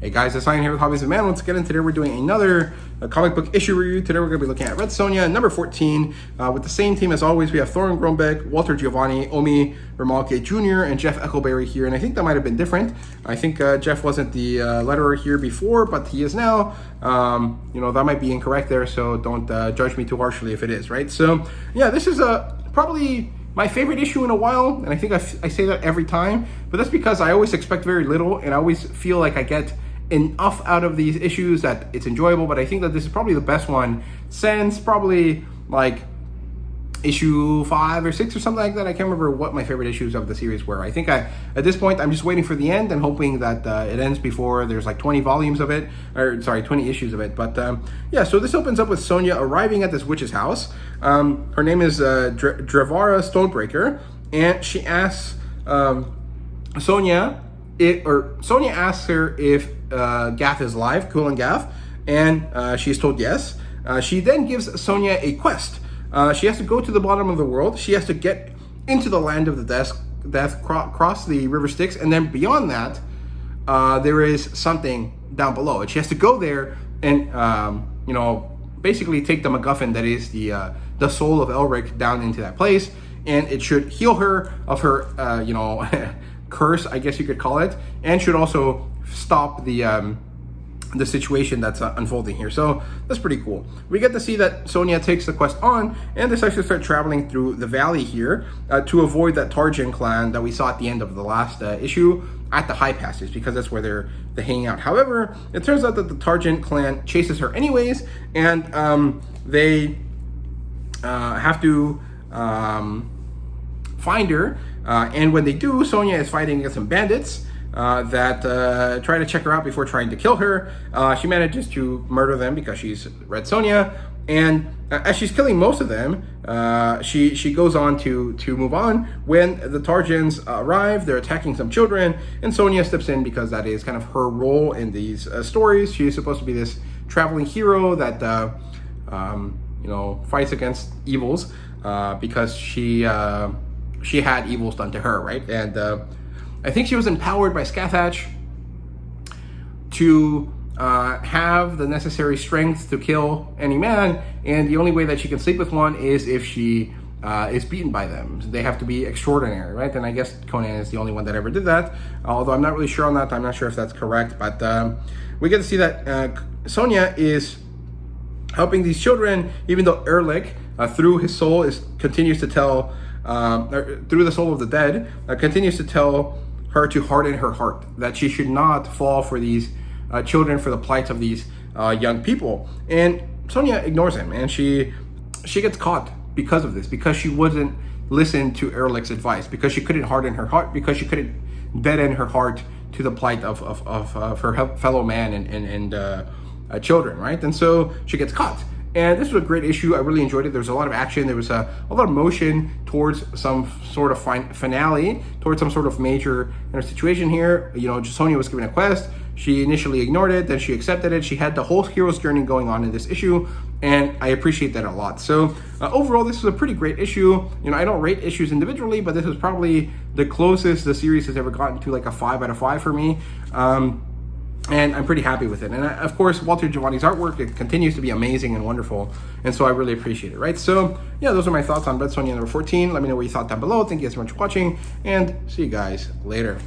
Hey guys, it's Ryan here with HobbiesofaMan. Once again, and today we're doing another comic book issue review. Today we're going to be looking at Red Sonja, number 14. With the same team as always, we have Thorin Grombeck, Walter Giovanni, Omi Ramalke Jr., and Jeff Eckelberry here. And I think that might have been different. I think Jeff wasn't the letterer here before, but he is now. You know, that might be incorrect there, so don't judge me too harshly if it is, right? So, yeah, this is probably my favorite issue in a while, and I think I say that every time, but that's because I always expect very little, and I always feel like I get enough out of these issues that it's enjoyable. But I think that this is probably the best one since probably like issue 5 or 6 or something like that. I can't remember what my favorite issues of the series were. I think at this point I'm just waiting for the end and hoping that it ends before there's like 20 volumes of it, or sorry, 20 issues of it. But yeah, so this opens up with Sonja arriving at this witch's house. Her name is Drevara Stonebreaker, and she asks Sonja asks her if Gath is alive, Kulan Gath, and she's told yes. She then gives Sonja a quest. She has to go to the bottom of the world. She has to get into the land of the death, cross the river Styx, and then beyond that, there is something down below. And she has to go there and, you know, basically take the MacGuffin that is the soul of Elric down into that place, and it should heal her of her, you know, curse, I guess you could call it, and should also stop the situation that's unfolding here. So that's pretty cool. We get to see that Sonja takes the quest on and decides to start traveling through the valley here to avoid that Tarjan clan that we saw at the end of the last issue at the High Passage, because that's where they're hanging out. However, it turns out that the Tarjan clan chases her anyways, and they have to find her, and when they do, Sonja is fighting against some bandits that try to check her out before trying to kill her. She manages to murder them because she's Red Sonja, and as she's killing most of them, she goes on to move on. When the Tarjans arrive, they're attacking some children, and Sonja steps in because that is kind of her role in these stories. She is supposed to be this traveling hero that you know, fights against evils because she had evils done to her, right? And I think she was empowered by Scathach to have the necessary strength to kill any man, and the only way that she can sleep with one is if she is beaten by them. They have to be extraordinary, right? And I guess Conan is the only one that ever did that, although I'm not really sure on that. I'm not sure if that's correct, but we get to see that Sonja is helping these children, even though Erlich, through his soul, continues to tell, through the soul of the dead, continues to tell her to harden her heart, that she should not fall for these children, for the plight of these young people. And Sonja ignores him, and she gets caught because of this, because she wouldn't listen to Erlich's advice, because she couldn't harden her heart, because she couldn't deaden her heart to the plight of her fellow man and children, right? And so she gets caught. And this was a great issue. I really enjoyed it. There was a lot of action. There was a lot of motion towards some sort of finale, towards some sort of major situation here. You know, Sonja was given a quest. She initially ignored it, then she accepted it. She had the whole hero's journey going on in this issue, and I appreciate that a lot. So overall, this was a pretty great issue. You know, I don't rate issues individually, but this was probably the closest the series has ever gotten to like a 5 out of 5 for me. And I'm pretty happy with it. And of course, Walter Giovanni's artwork, it continues to be amazing and wonderful. And so I really appreciate it, right? So yeah, those are my thoughts on Red Sonja number 14. Let me know what you thought down below. Thank you guys so much for watching, and see you guys later.